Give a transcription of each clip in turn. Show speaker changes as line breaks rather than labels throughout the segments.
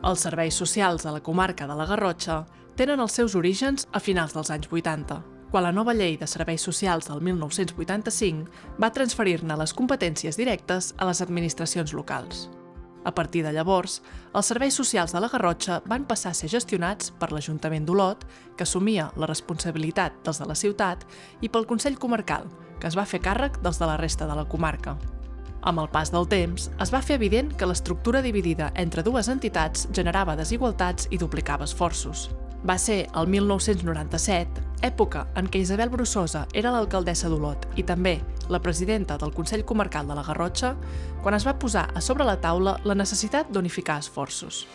Els serveis socials de la comarca de la Garrotxa tenen els seus orígens a finals dels anys 80, quan la nova llei de serveis socials del 1985 va transferir-ne les competències directes a les administracions locals. A partir de llavors, els serveis socials de la Garrotxa van passar a ser gestionats per l'Ajuntament d'Olot, que assumia la responsabilitat dels de la ciutat, i pel Consell Comarcal, que es va fer càrrec dels de la resta de la comarca. Amb el pas del temps, es va fer evident que l'estructura dividida entre dues entitats generava desigualtats i duplicava esforços. Va ser el 1997, època en què Isabel Brussosa era l'alcaldessa d'Olot i també la presidenta del Consell Comarcal de la Garrotxa, quan es va posar a sobre la taula la necessitat d'unificar esforços.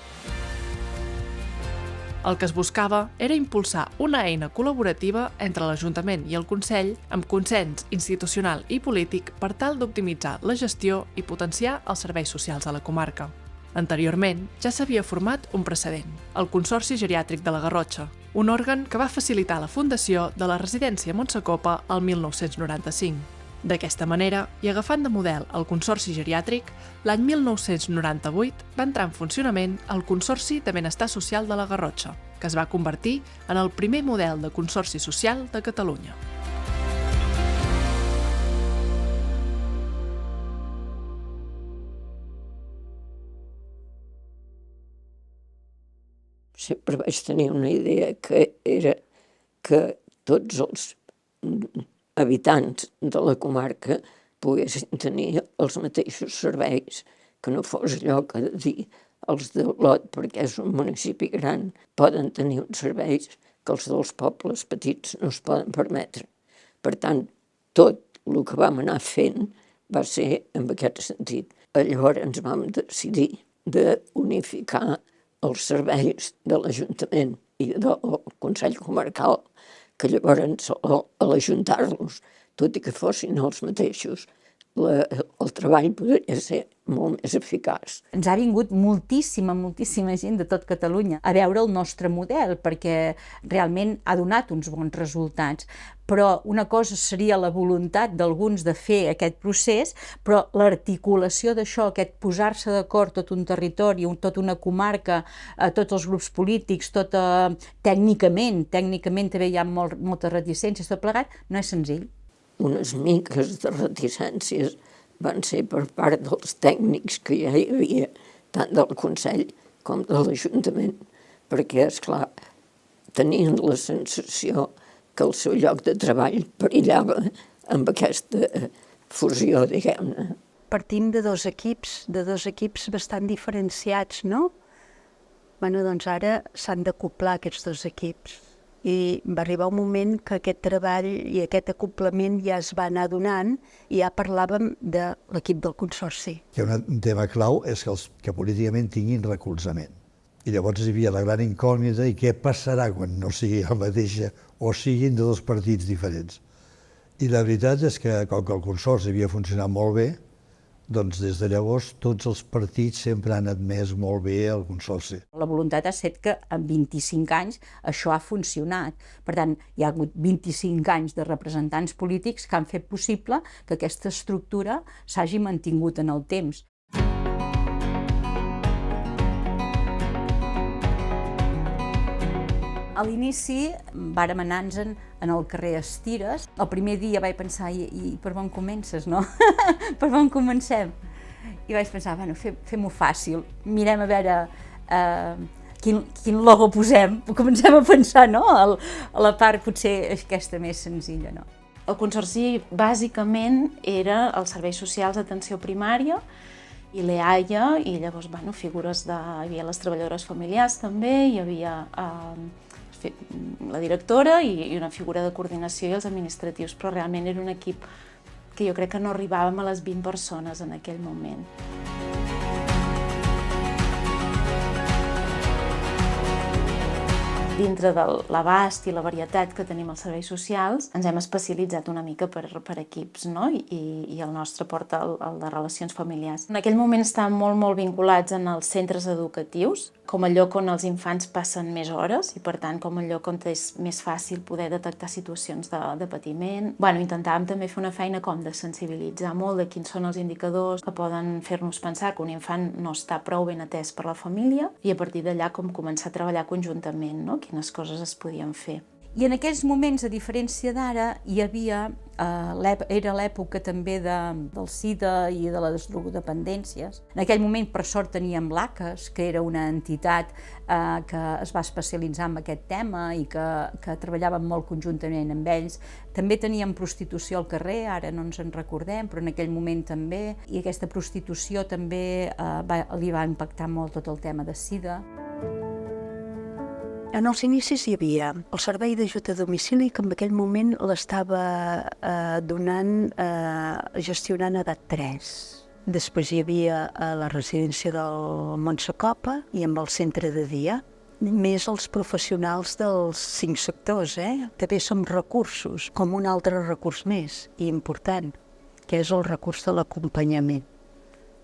El que es buscava era impulsar una eina col·laborativa entre l'Ajuntament i el Consell amb consens institucional i polític per tal d'optimitzar la gestió i potenciar els serveis socials a la comarca. Anteriorment, ja s'havia format un precedent, el Consorci Geriàtric de la Garrotxa, un òrgan que va facilitar la fundació de la residència Montsecopa el 1995. D'aquesta manera, i agafant de model el Consorci Geriàtric, l'any 1998 va entrar en funcionament el Consorci de Benestar Social de la Garrotxa, que es va convertir en el primer model de consorci social de Catalunya.
Sempre vaig tenir una idea que era que tots els habitants de la comarca poguessin tenir els mateixos serveis, que no fos allò que de dir els d'Olot, perquè és un municipi gran, poden tenir uns serveis que els dels pobles petits no es poden permetre. Per tant, tot el que vam anar fent va ser en aquest sentit. Llavors ens vam decidir d'unificar els serveis de l'Ajuntament i del Consell Comarcal, que llavors a l'ajuntar-los, tot i que fossin els mateixos, el treball podria ser molt més eficaç.
Ens ha vingut moltíssima gent de tot Catalunya a veure el nostre model, perquè realment ha donat uns bons resultats. Però una cosa seria la voluntat d'alguns de fer aquest procés, però l'articulació d'això, aquest posar-se d'acord tot un territori, tota una comarca, tots els grups polítics, tècnicament també hi ha moltes reticències, tot plegat, no és senzill.
Unes miques de reticències van ser per part dels tècnics que ja hi havia, tant del Consell com de l'Ajuntament, perquè, esclar, tenien la sensació que el seu lloc de treball perillava amb aquesta fusió, diguem-ne.
Partim de dos equips bastant diferenciats, no? Doncs ara s'han d'acoplar aquests dos equips. I va arribar un moment que aquest treball i aquest acoplament ja es va anar donant i ja parlàvem de l'equip del Consorci.
Un tema clau és que políticament tinguin recolzament. I llavors hi havia la gran incògnita i què passarà quan no sigui la mateixa o siguin de dos partits diferents. I la veritat és que, com que el Consorci havia funcionat molt bé, doncs des de llavors tots els partits sempre han admès molt bé el Consorci.
La voluntat ha estat que en 25 anys això ha funcionat. Per tant, hi ha hagut 25 anys de representants polítics que han fet possible que aquesta estructura s'hagi mantingut en el temps. A l'inici vàrem anar-nos en el carrer Estires. El primer dia vaig pensar, i per on comences, no? Per on comencem? I vaig pensar, bueno, fem-ho fàcil, mirem a veure quin logo posem, comencem a pensar, no? A la part potser aquesta més senzilla, no?
El Consorci bàsicament era els serveis socials d'atenció primària i l'EAIA, i llavors, bueno, figures hi havia les treballadores familiars també, hi havia la directora i una figura de coordinació i els administratius, però realment era un equip que jo crec que no arribàvem a les 20 persones en aquell moment. dintre de l'abast i la varietat que tenim als serveis socials, ens hem especialitzat una mica per equips, no? I el nostre porta el de relacions familiars. En aquell moment estàvem molt vinculats en els centres educatius, com a lloc on els infants passen més hores i, per tant, com a lloc on és més fàcil poder detectar situacions de patiment. Intentàvem també fer una feina com de sensibilitzar molt de quins són els indicadors que poden fer-nos pensar que un infant no està prou ben atès per la família i a partir d'allà com començar a treballar conjuntament, no? Quines coses es podien fer.
I en aquells moments, a diferència d'ara, hi havia, era l'època també del SIDA i de les drogodependències. En aquell moment, per sort, teníem l'ACAS, que era una entitat que es va especialitzar en aquest tema i que treballàvem molt conjuntament amb ells. També teníem prostitució al carrer, ara no ens en recordem, però en aquell moment també. I aquesta prostitució també li va impactar molt tot el tema de SIDA.
En els inicis hi havia el servei d'ajut a domicili, que en aquell moment l'estava gestionant edat 3. Després hi havia la residència del Montsecopa i amb el centre de dia, més els professionals dels 5 sectors. També som recursos, com un altre recurs més i important, que és el recurs de l'acompanyament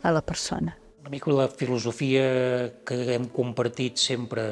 a la persona.
Una mica la filosofia que hem compartit sempre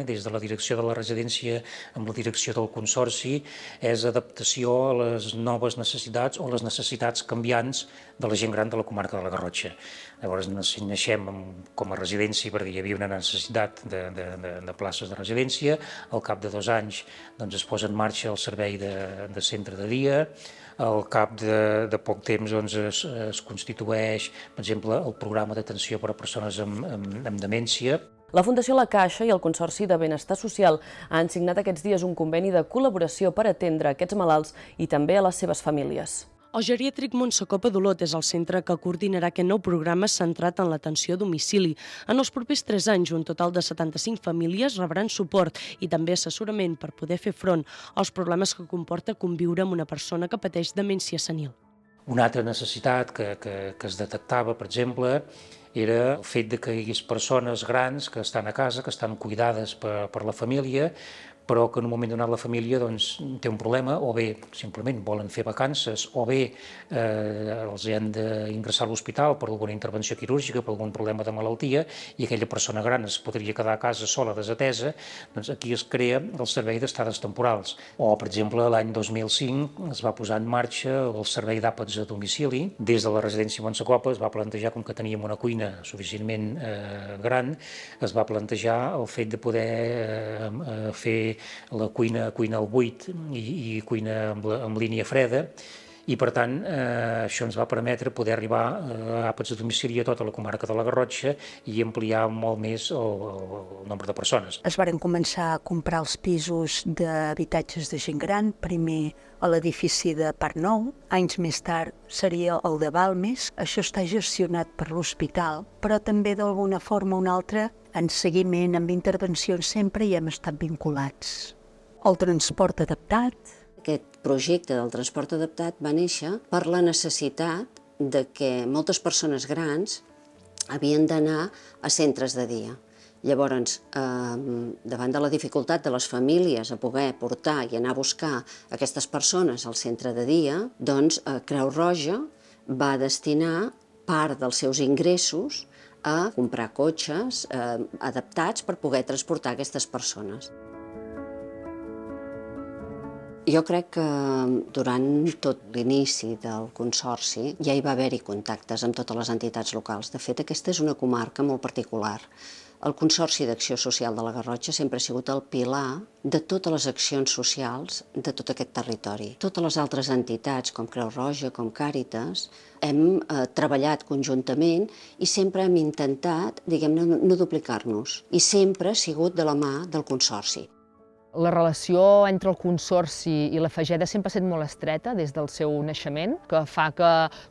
des de la direcció de la residència amb la direcció del Consorci és adaptació a les noves necessitats o les necessitats canviants de la gent gran de la comarca de la Garrotxa. Llavors naixem com a residència perquè hi havia una necessitat de places de residència. Al cap de 2 anys es posa en marxa el servei de centre de dia. Al cap de poc temps es constitueix, per exemple, el programa d'atenció per a persones amb demència.
La Fundació La Caixa i el Consorci de Benestar Social han signat aquests dies un conveni de col·laboració per atendre aquests malalts i també a les seves famílies.
El geriàtric Montsecopa d'Olot és el centre que coordinarà aquest nou programa centrat en l'atenció a domicili. En els propers 3 anys, un total de 75 famílies rebran suport i també assessorament per poder fer front als problemes que comporta conviure amb una persona que pateix demència senil.
Una altra necessitat que es detectava, per exemple, era el fet que hi hagués persones grans que estan a casa, que estan cuidades per la família, però que en un moment donat la família té un problema, o bé simplement volen fer vacances, o bé els han d'ingressar a l'hospital per alguna intervenció quirúrgica, per algun problema de malaltia, i aquella persona gran es podria quedar a casa sola, desatesa. Aquí es crea el servei d'estades temporals. O, per exemple, l'any 2005 es va posar en marxa el servei d'àpats a domicili. Des de la residència Montsecopa es va plantejar, com que teníem una cuina suficientment gran, es va plantejar el fet de poder fer la cuina al buit i cuina amb línia freda, i per tant això ens va permetre poder arribar a àpats a domicili a tota la comarca de la Garrotxa i ampliar molt més el nombre de persones.
Es varen començar a comprar els pisos d'habitatges de gent gran, primer a l'edifici de Parc Nou, anys més tard seria el de Balmes. Això està gestionat per l'hospital, però també d'alguna forma o una altra en seguiment, amb intervencions sempre hi hem estat vinculats. El transport adaptat.
Aquest projecte del transport adaptat va néixer per la necessitat de que moltes persones grans havien d'anar a centres de dia. Llavors, davant de la dificultat de les famílies a poder portar i anar a buscar aquestes persones al centre de dia, doncs Creu Roja va destinar part dels seus ingressos a comprar cotxes adaptats per poder transportar aquestes persones. Jo crec que durant tot l'inici del Consorci ja hi va haver-hi contactes amb totes les entitats locals. De fet, aquesta és una comarca molt particular. El Consorci d'Acció Social de la Garrotxa sempre ha sigut el pilar de totes les accions socials de tot aquest territori. Totes les altres entitats, com Creu Roja, com Càritas, hem treballat conjuntament i sempre hem intentat, diguem-ne, no duplicar-nos. I sempre ha sigut de la mà del Consorci.
La relació entre el Consorci i la Fageda sempre ha estat molt estreta des del seu naixement, que fa que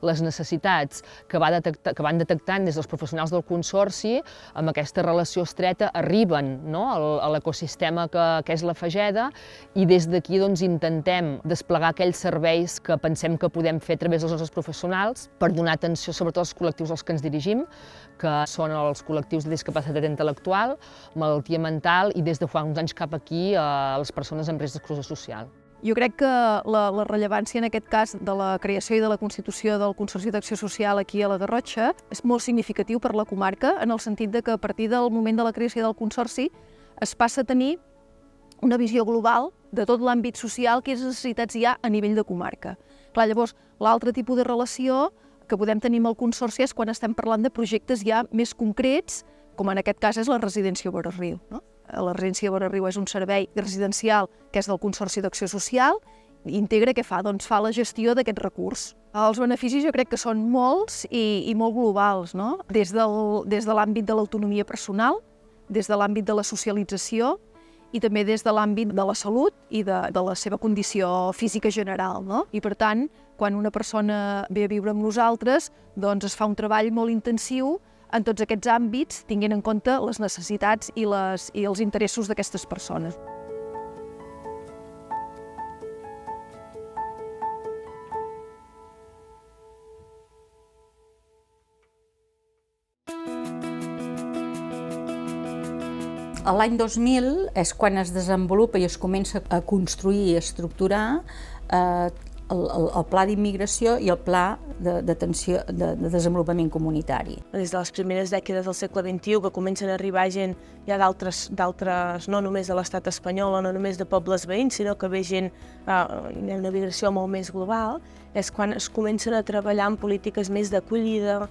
les necessitats que van detectant des dels professionals del Consorci, amb aquesta relació estreta, arriben a l'ecosistema que és la Fageda, i des d'aquí intentem desplegar aquells serveis que pensem que podem fer a través dels nostres professionals per donar atenció sobretot als col·lectius als que ens dirigim, que són els col·lectius de discapacitat intel·lectual, malaltia mental i des de fa uns anys cap aquí les persones amb risc d'exclusió social.
Jo crec que la rellevància en aquest cas de la creació i de la constitució del Consorci d'Acció Social aquí a la Garrotxa és molt significatiu per la comarca, en el sentit de que a partir del moment de la creació del Consorci es passa a tenir una visió global de tot l'àmbit social, quines necessitats hi ha a nivell de comarca. Clar, llavors, l'altre tipus de relació que podem tenir amb el Consorci és quan estem parlant de projectes ja més concrets, com en aquest cas és la residència Vora Riu, no? La residència Vora Riu és un servei residencial que és del Consorci d'Acció Social i integra què fa? Doncs fa la gestió d'aquest recurs. Els beneficis jo crec que són molts i molt globals, no? Des de l'àmbit de l'autonomia personal, des de l'àmbit de la socialització i també des de l'àmbit de la salut i de la seva condició física general, no? I per tant, quan una persona ve a viure amb nosaltres, doncs es fa un treball molt intensiu en tots aquests àmbits, tinguent en compte les necessitats i els interessos d'aquestes persones.
L'any 2000 és quan es desenvolupa i es comença a construir i a estructurar el pla d'immigració i el pla de desenvolupament comunitari.
Des de les primeres dècades del segle XXI, que comencen a arribar gent ja d'altres, no només de l'estat espanyol o no només de pobles veïns, sinó que ve gent una migració molt més global, és quan es comencen a treballar en polítiques més d'acollida,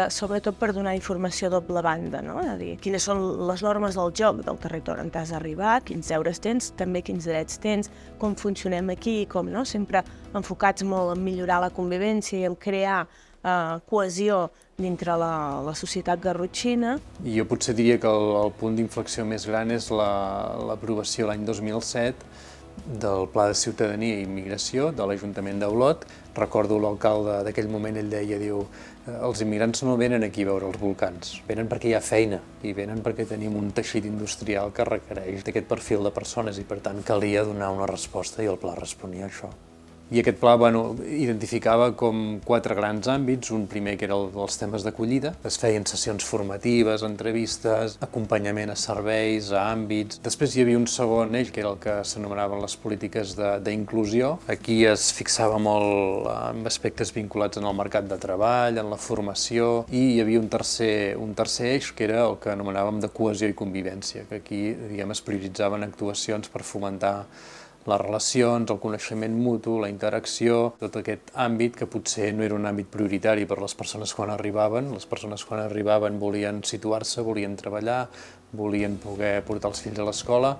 sobretot per donar informació a doble banda, no? És a dir, quines són les normes del joc del territori on t'has arribat, quins deures tens, també quins drets tens, com funcionem aquí, com no? Sempre enfocats molt en millorar la convivència i en crear cohesió dintre la societat garrotxina.
I jo potser diria que el punt d'inflexió més gran és l'aprovació l'any 2007 del Pla de Ciutadania i Immigració de l'Ajuntament d'Olot. Recordo l'alcalde d'aquell moment, ell deia, diu, els immigrants no venen aquí a veure els volcans, venen perquè hi ha feina i venen perquè tenim un teixit industrial que requereix d'aquest perfil de persones i per tant calia donar una resposta i el pla responia a això. I aquest pla identificava com 4 grans àmbits, un primer que era el dels temes d'acollida, es feien sessions formatives, entrevistes, acompanyament a serveis, a àmbits. Després hi havia un segon eix, que era el que s'anomenaven les polítiques d'inclusió. Aquí es fixava molt en aspectes vinculats en el mercat de treball, en la formació, i hi havia un tercer eix, que era el que anomenàvem de cohesió i convivència, que aquí es prioritzaven actuacions per fomentar les relacions, el coneixement mutu, la interacció, tot aquest àmbit que potser no era un àmbit prioritari per les persones quan arribaven. Les persones quan arribaven volien situar-se, volien treballar, volien poder portar els fills a l'escola.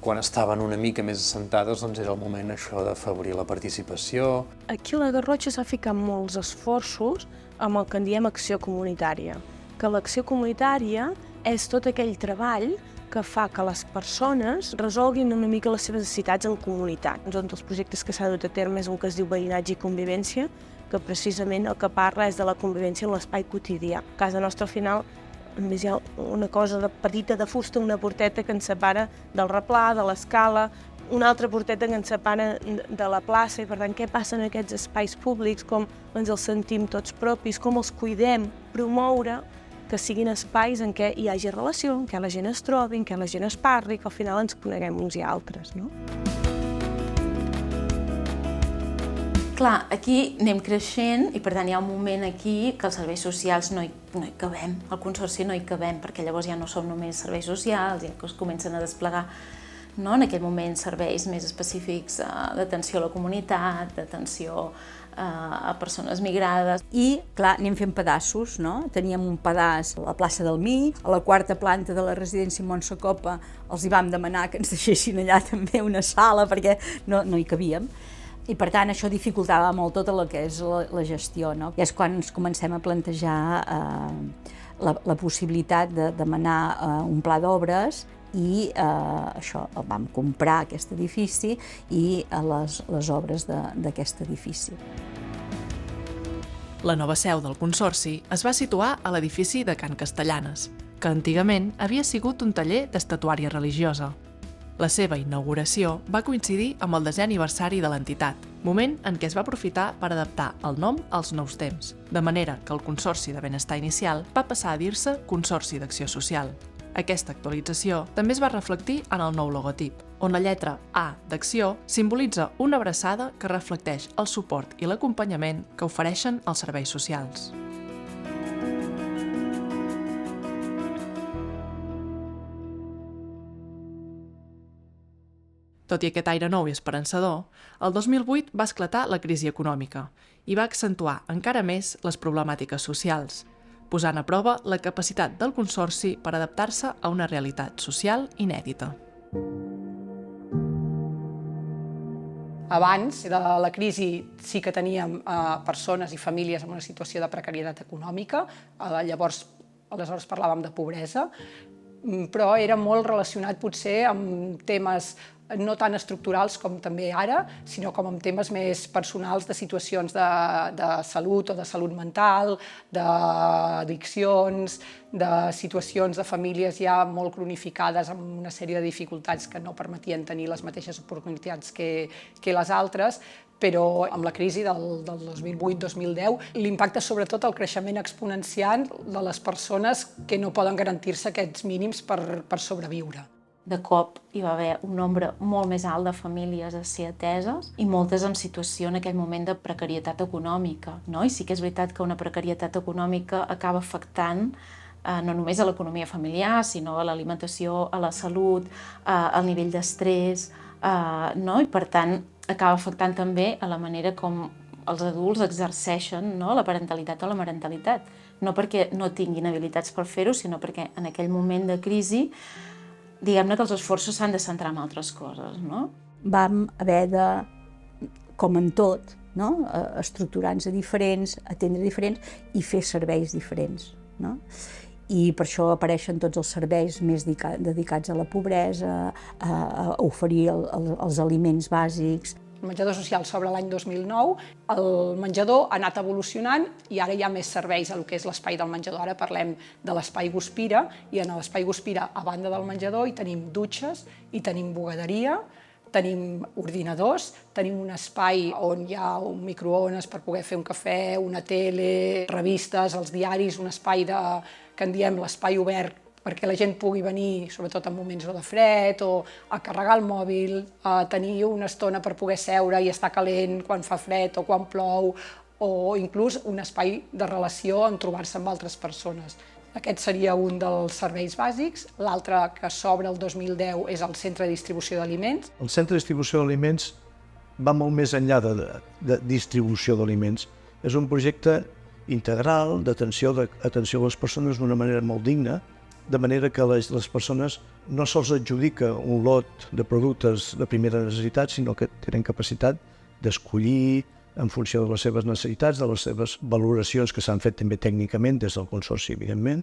Quan estaven una mica més assentades, doncs era el moment això d'afavorir la participació.
Aquí a la Garrotxa s'ha ficat molts esforços amb el que en diem acció comunitària, que l'acció comunitària és tot aquell treball que fa que les persones resolguin una mica les seves necessitats en comunitat. Un dels projectes que s'ha dut a terme és un que es diu Veïnatge i Convivència, que precisament el que parla és de la convivència en l'espai quotidià. A casa nostra, al final, només hi ha una cosa petita de fusta, una porteta que ens separa del replà, de l'escala, una altra porteta que ens separa de la plaça, i per tant, què passa en aquests espais públics, com ens els sentim tots propis, com els cuidem, promoure que siguin espais en què hi hagi relació, en què la gent es trobi, en què la gent es parli, que al final ens coneguem uns i altres, no?
Clar, aquí anem creixent i per tant hi ha un moment aquí que els serveis socials no hi cabem, al Consorci no hi cabem, perquè llavors ja no som només serveis socials, ja que es comencen a desplegar en aquell moment serveis més específics d'atenció a la comunitat, d'atenció a persones migrades.
I, clar, anem fent pedaços, no? Teníem un pedaç a la plaça del Mig, a la 4ª planta de la residència Montsacopa els hi vam demanar que ens deixessin allà també una sala perquè no hi cabíem. I per tant això dificultava molt tota el que és la gestió, no? I és quan ens comencem a plantejar la possibilitat de demanar un pla d'obres i això, vam comprar aquest edifici i les obres d'aquest edifici.
La nova seu del Consorci es va situar a l'edifici de Can Castellanes, que antigament havia sigut un taller d'estatuària religiosa. La seva inauguració va coincidir amb el 10è aniversari de l'entitat moment en què es va aprofitar per adaptar el nom als nous temps, de manera que el Consorci de Benestar inicial va passar a dir-se Consorci d'Acció Social. Aquesta actualització també es va reflectir en el nou logotip, on la lletra A d'Acció simbolitza una abraçada que reflecteix el suport i l'acompanyament que ofereixen els serveis socials. Tot i aquest aire nou i esperançador, el 2008 va esclatar la crisi econòmica i va accentuar encara més les problemàtiques socials, posant a prova la capacitat del Consorci per adaptar-se a una realitat social inèdita.
Abans de la crisi sí que teníem persones i famílies en una situació de precarietat econòmica, aleshores parlàvem de pobresa, però era molt relacionat potser amb temes no tan estructurals com també ara, sinó com amb temes més personals de situacions de salut o de salut mental, d'addiccions, de situacions de famílies ja molt cronificades amb una sèrie de dificultats que no permetien tenir les mateixes oportunitats que les altres, però amb la crisi del 2008-2010 l'impacte sobretot el creixement exponencial de les persones que no poden garantir-se aquests mínims per sobreviure.
De cop hi va haver un nombre molt més alt de famílies a ser ateses i moltes en situació en aquell moment de precarietat econòmica. I sí que és veritat que una precarietat econòmica acaba afectant no només a l'economia familiar, sinó a l'alimentació, a la salut, al nivell d'estrès, i per tant acaba afectant també a la manera com els adults exerceixen la parentalitat o la marentalitat. No perquè no tinguin habilitats per fer-ho, sinó perquè en aquell moment de crisi diguem-ne que els esforços s'han de centrar en altres coses, no?
Vam haver de, com en tot, estructurar-nos diferents, atendre diferents i fer serveis diferents, no? I per això apareixen tots els serveis més dedicats a la pobresa, a oferir els aliments bàsics.
El menjador social s'obre l'any 2009, el menjador ha anat evolucionant i ara hi ha més serveis a lo que és l'espai del menjador. Ara parlem de l'espai Guspira i en l'espai Guspira, a banda del menjador, hi tenim dutxes, hi tenim bugaderia, tenim ordinadors, tenim un espai on hi ha un microones per poder fer un cafè, una tele, revistes, els diaris, un espai que en diem l'espai obert perquè la gent pugui venir, sobretot en moments de fred, o a carregar el mòbil, a tenir una estona per poder seure i estar calent quan fa fred o quan plou, o inclús un espai de relació en trobar-se amb altres persones. Aquest seria un dels serveis bàsics. L'altre, que s'obre el 2010, és el centre de distribució d'aliments.
El centre de distribució d'aliments va molt més enllà de distribució d'aliments. És un projecte integral d'atenció a les persones d'una manera molt digna, de manera que les persones no se'ls adjudica un lot de productes de primera necessitat, sinó que tenen capacitat d'escollir en funció de les seves necessitats, de les seves valoracions que s'han fet també tècnicament des del Consorci, evidentment,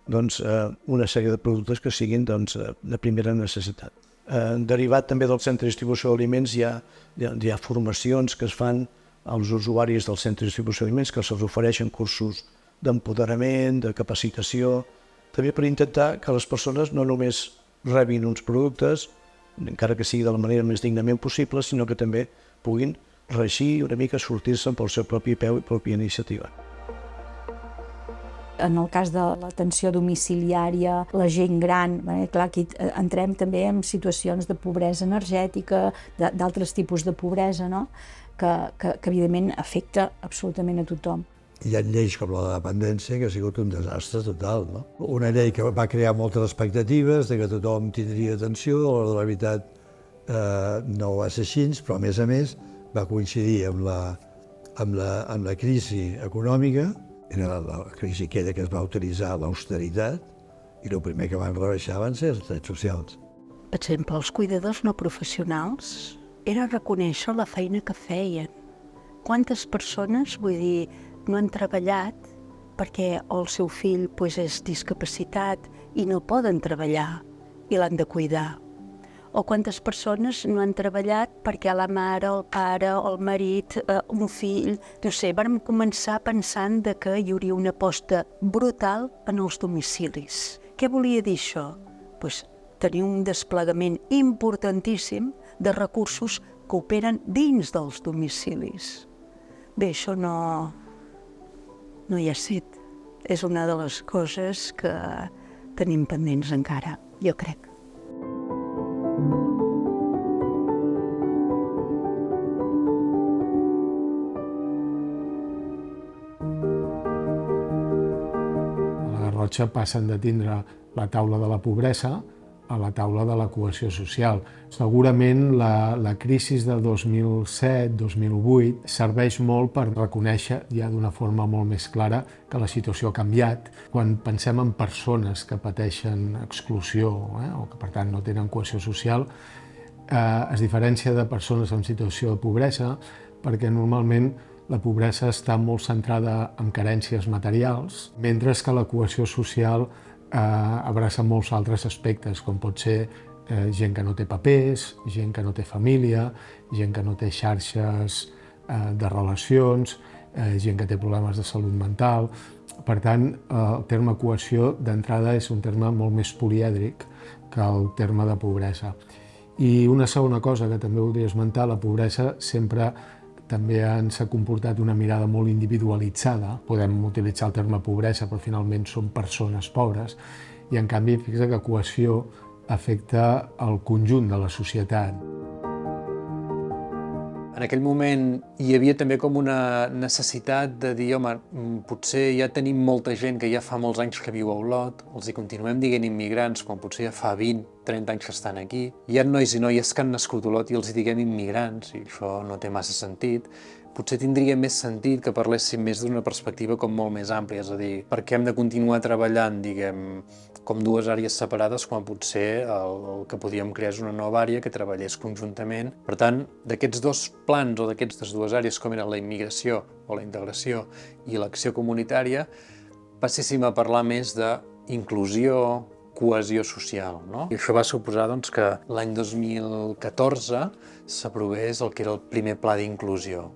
una sèrie de productes que siguin de primera necessitat. Derivat també del centre de distribució d'aliments hi ha formacions que es fan als usuaris del centre de distribució d'aliments, que se'ls ofereixen cursos d'empoderament, de capacitació, també per intentar que les persones no només rebin uns productes, encara que sigui de la manera més dignament possible, sinó que també puguin reeixir una mica, sortir-se pel seu propi peu i pròpia iniciativa.
En el cas de l'atenció domiciliària, la gent gran, clar, aquí entrem també en situacions de pobresa energètica, d'altres tipus de pobresa, que evidentment afecta absolutament a tothom.
Hi ha lleis com la de dependència que ha sigut un desastre total, no? Una llei que va crear moltes expectatives de que tothom tindria atenció, a l'hora de la veritat no va ser així, però a més va coincidir amb la crisi econòmica, era la crisi que es va utilitzar l'austeritat, i el primer que van rebaixar van ser els drets socials.
Per exemple, els cuidadors no professionals era reconèixer la feina que feien. Quantes persones, vull dir, no han treballat perquè el seu fill és discapacitat i no poden treballar i l'han de cuidar. O quantes persones no han treballat perquè la mare, el pare, el marit, un fill... No sé, vam començar pensant que hi hauria una aposta brutal en els domicilis. Què volia dir això? Tenir un desplegament importantíssim de recursos que operen dins dels domicilis. Bé, això no hi ha set. És una de les coses que tenim pendents encara, jo crec.
A la Garrotxa passen de tindre la taula de la pobresa a la taula de la cohesió social. Segurament la crisi de 2007-2008 serveix molt per reconèixer ja d'una forma molt més clara que la situació ha canviat. Quan pensem en persones que pateixen exclusió o que per tant no tenen cohesió social, es diferencia de persones en situació de pobresa perquè normalment la pobresa està molt centrada en carències materials, mentre que la cohesió social abraça molts altres aspectes, com pot ser gent que no té papers, gent que no té família, gent que no té xarxes de relacions, gent que té problemes de salut mental. Per tant, el terme cohesió d'entrada és un terme molt més polièdric que el terme de pobresa. I una segona cosa que també voldria esmentar, la pobresa sempre també ens ha comportat una mirada molt individualitzada. Podem utilitzar el terme pobresa, però finalment són persones pobres. I en canvi, fixa que cohesió afecta el conjunt de la societat.
En aquell moment hi havia també com una necessitat de dir, home, potser ja tenim molta gent que ja fa molts anys que viu a Olot, els hi continuem dient immigrants, quan potser ja fa 20-30 anys que estan aquí. Hi ha nois i noies que han nascut a Olot i els hi diguem immigrants, i això no té massa sentit. Potser tindria més sentit que parléssim més d'una perspectiva com molt més àmplia, és a dir, per què hem de continuar treballant, diguem, com dues àrees separades quan potser el que podíem crear és una nova àrea que treballés conjuntament. Per tant, d'aquests dos plans o d'aquestes dues àrees, com eren la immigració o la integració i l'acció comunitària, passéssim a parlar més d'inclusió, cohesió social, no? I això va suposar que l'any 2014 s'aprovés el que era el primer pla d'inclusió.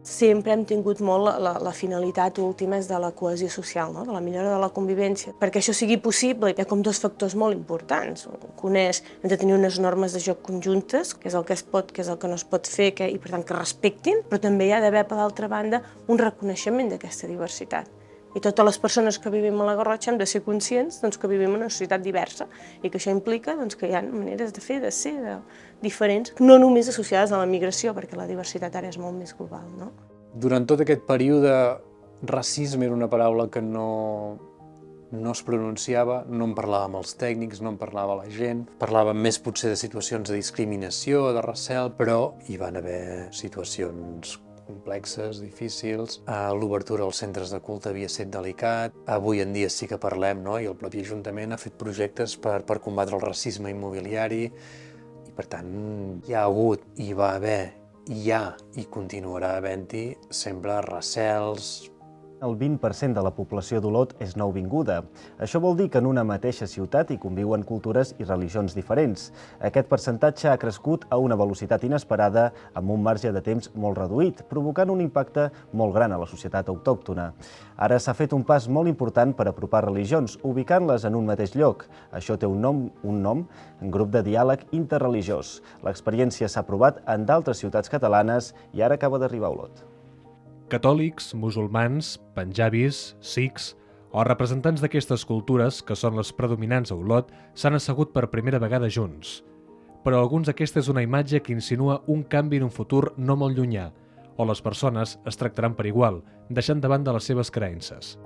Sempre hem tingut molt la finalitat última és de la cohesió social, no? De la millora de la convivència. Perquè això sigui possible hi ha com dos factors molt importants. Un és hem de tenir unes normes de joc conjuntes, que és el que es pot, que és el que no es pot fer i per tant que respectin, però també hi ha d'haver per l'altra banda un reconeixement d'aquesta diversitat. I totes les persones que vivim a la Garrotxa hem de ser conscients que vivim en una societat diversa i que això implica que hi ha maneres de fer, de ser diferents, no només associades a la migració, perquè la diversitat ara és molt més global, no?
Durant tot aquest període, racisme era una paraula que no es pronunciava, no en parlava amb els tècnics, no en parlava la gent, parlàvem més potser de situacions de discriminació, de recel, però hi van haver situacions complexes, difícils. L'obertura als centres de culte havia estat delicat. Avui en dia sí que parlem, no? I el propi Ajuntament ha fet projectes per combatre el racisme immobiliari i, per tant, hi ha hagut, hi va haver, hi ha i continuarà havent-hi sempre recels.
El 20% de la població d'Olot és nouvinguda. Això vol dir que en una mateixa ciutat hi conviuen cultures i religions diferents. Aquest percentatge ha crescut a una velocitat inesperada amb un marge de temps molt reduït, provocant un impacte molt gran a la societat autòctona. Ara s'ha fet un pas molt important per apropar religions, ubicant-les en un mateix lloc. Això té un nom, un grup de diàleg interreligiós. L'experiència s'ha provat en d'altres ciutats catalanes i ara acaba d'arribar a Olot.
Catòlics, musulmans, panjabis, sikhs o representants d'aquestes cultures, que són les predominants a Olot, s'han assegut per primera vegada junts. Però alguns aquesta és una imatge que insinua un canvi en un futur no molt llunyà, on les persones es tractaran per igual, deixant de banda les seves creences.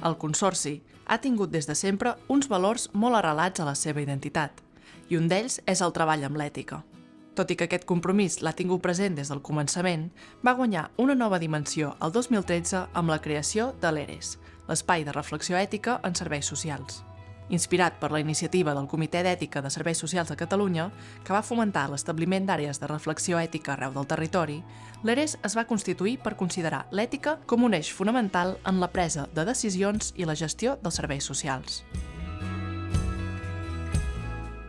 El Consorci ha tingut des de sempre uns valors molt arrelats a la seva identitat, i un d'ells és el treball amb l'ètica. Tot i que aquest compromís l'ha tingut present des del començament, va guanyar una nova dimensió el 2013 amb la creació de l'ERES, l'Espai de Reflexió Ètica en Serveis Socials. Inspirat per la iniciativa del Comitè d'Ètica de Serveis Socials de Catalunya, que va fomentar l'establiment d'àrees de reflexió ètica arreu del territori, l'ERES es va constituir per considerar l'ètica com un eix fonamental en la presa de decisions i la gestió dels serveis socials.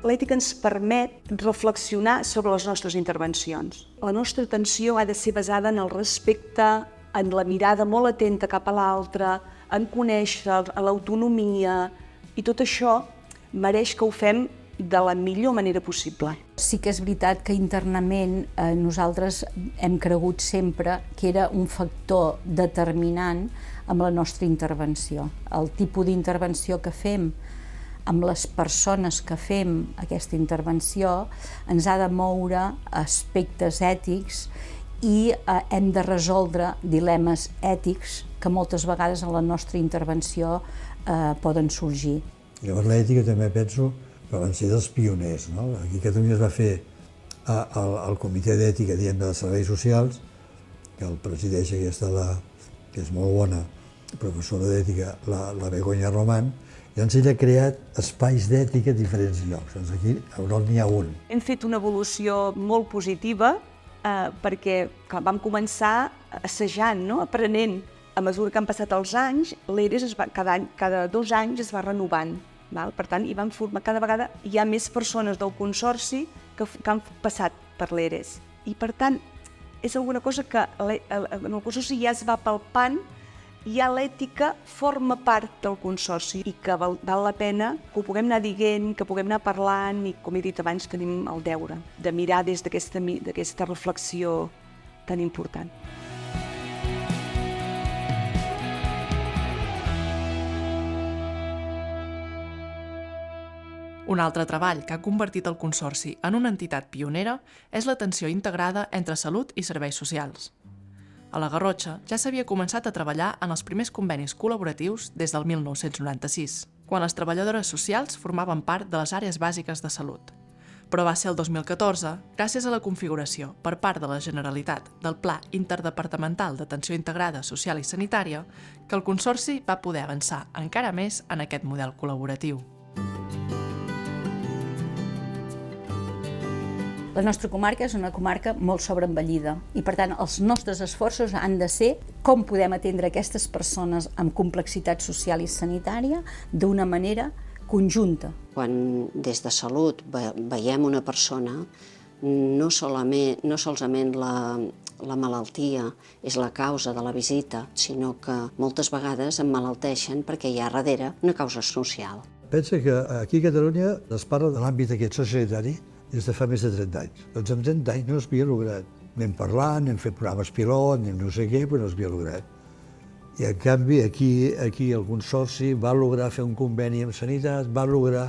L'ètica ens permet reflexionar sobre les nostres intervencions. La nostra atenció ha de ser basada en el respecte, en la mirada molt atenta cap a l'altre, en conèixer, en l'autonomia, i tot això mereix que ho fem de la millor manera possible.
Sí que és veritat que internament nosaltres hem cregut sempre que era un factor determinant amb la nostra intervenció. El tipus d'intervenció que fem amb les persones que fem aquesta intervenció ens ha de moure aspectes ètics i hem de resoldre dilemes ètics que moltes vegades en la nostra intervenció poden sorgir.
Llavors l'ètica també penso que van ser dels pioners, no? Aquí a Catalunya es va fer el Comitè d'Ètica, diguem, de serveis socials, que el presideix aquesta, que és molt bona, professora d'ètica, la Begoña Román, i doncs ella ha creat espais d'ètica a diferents llocs. Doncs aquí a Olot n'hi ha un.
Hem fet una evolució molt positiva perquè vam començar assajant, aprenent. A mesura que han passat els anys, l'ERES cada 2 anys es va renovant. Per tant, hi van formar, cada vegada hi ha més persones del Consorci que han passat per l'ERES. I per tant, és alguna cosa que en el Consorci ja es va palpant, ja l'ètica forma part del Consorci i que val la pena que ho puguem anar dient, que puguem anar parlant i, com he dit abans, tenim el deure de mirar des d'aquesta reflexió tan important.
Un altre treball que ha convertit el Consorci en una entitat pionera és l'atenció integrada entre salut i serveis socials. A la Garrotxa ja s'havia començat a treballar en els primers convenis col·laboratius des del 1996, quan les treballadores socials formaven part de les àrees bàsiques de salut. Però va ser el 2014, gràcies a la configuració per part de la Generalitat del Pla Interdepartamental d'Atenció Integrada Social i Sanitària, que el Consorci va poder avançar encara més en aquest model col·laboratiu.
La nostra comarca és una comarca molt sobreenvellida i, per tant, els nostres esforços han de ser com podem atendre aquestes persones amb complexitat social i sanitària d'una manera conjunta.
Quan des de salut veiem una persona, no solament la malaltia és la causa de la visita, sinó que moltes vegades emmalalteixen perquè hi ha darrere una causa social.
Pensa que aquí a Catalunya es parla de l'àmbit aquest sociosanitari des de fa més de 30 anys. Doncs en 30 anys no s'havia lograt. Anem parlant, hem fet programes pilot, anem no sé què, però no s'havia lograt. I en canvi aquí el Consorci va lograr fer un conveni amb Sanitat, va lograr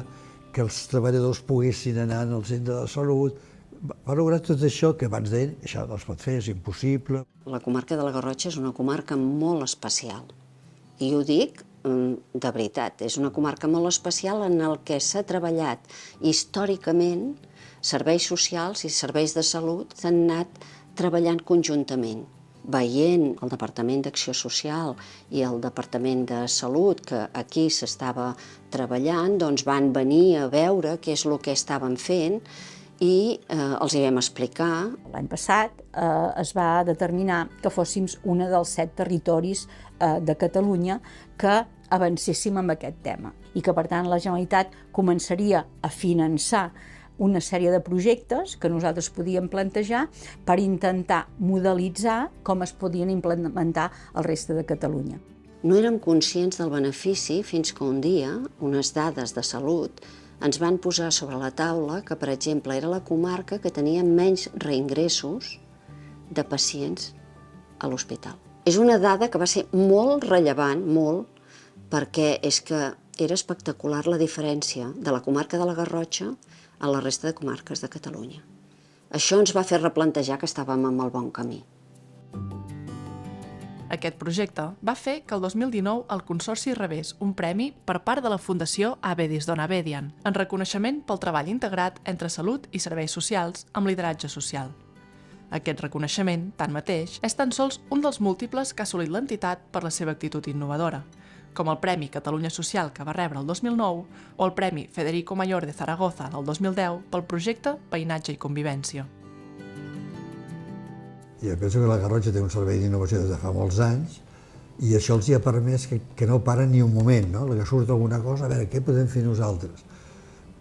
que els treballadors poguessin anar al centre de salut, va lograr tot això que abans deien, això no es pot fer, és impossible.
La comarca de la Garrotxa és una comarca molt especial. I ho dic de veritat, és una comarca molt especial en el que s'ha treballat històricament. Serveis socials i serveis de salut s'han anat treballant conjuntament. Veient el Departament d'Acció Social i el Departament de Salut, que aquí s'estava treballant, doncs van venir a veure què és el que estaven fent i els hi vam explicar.
L'any passat es va determinar que fóssim un dels 7 territoris de Catalunya que avancéssim amb aquest tema i que, per tant, la Generalitat començaria a finançar una sèrie de projectes que nosaltres podíem plantejar per intentar modelitzar com es podien implementar al reste de Catalunya.
No érem conscients del benefici fins que un dia unes dades de salut ens van posar sobre la taula que, per exemple, era la comarca que tenia menys reingressos de pacients a l'hospital. És una dada que va ser molt rellevant, molt, perquè és que era espectacular la diferència de la comarca de la Garrotxa a la resta de comarques de Catalunya. Això ens va fer replantejar que estàvem en el bon camí.
Aquest projecte va fer que el 2019 el Consorci rebés un premi per part de la Fundació Abedis Dona Abedian, en reconeixement pel treball integrat entre salut i serveis socials amb lideratge social. Aquest reconeixement, tanmateix, és tan sols un dels múltiples que ha assolit l'entitat per la seva actitud innovadora, com el Premi Catalunya Social que va rebre el 2009 o el Premi Federico Mayor de Zaragoza del 2010 pel projecte Veïnatge i Convivència.
Jo penso que la Garrotxa té un servei d'innovació des de fa molts anys i això els hi ha permès que no paren ni un moment, no? Que surt alguna cosa, a veure, què podem fer nosaltres?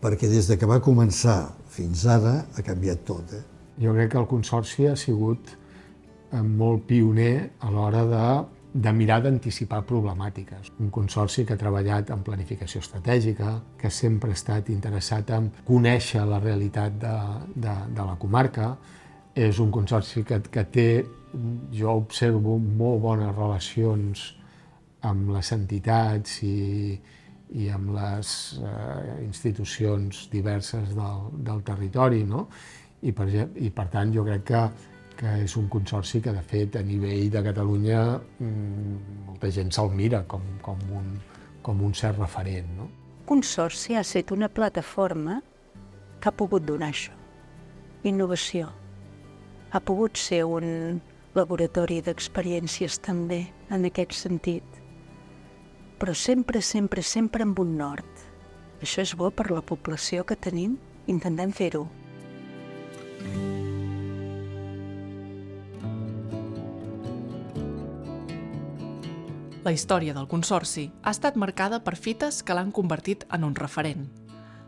perquè des de que va començar fins ara ha canviat tot.
Jo crec que el Consorci ha sigut molt pioner a l'hora de mirar d'anticipar problemàtiques. Un consorci que ha treballat en planificació estratègica, que sempre ha estat interessat en conèixer la realitat de la comarca. És un consorci que té, jo observo, molt bones relacions amb les entitats i amb les institucions diverses del territori, no? I per tant jo crec que és un consorci que, de fet, a nivell de Catalunya molta gent se'l mira com un cert referent. No?
El Consorci ha estat una plataforma que ha pogut donar això, innovació. Ha pogut ser un laboratori d'experiències també, en aquest sentit. Però sempre, sempre, sempre amb un nord. Això és bo per la població que tenim, intentem fer-ho.
La història del Consorci ha estat marcada per fites que l'han convertit en un referent.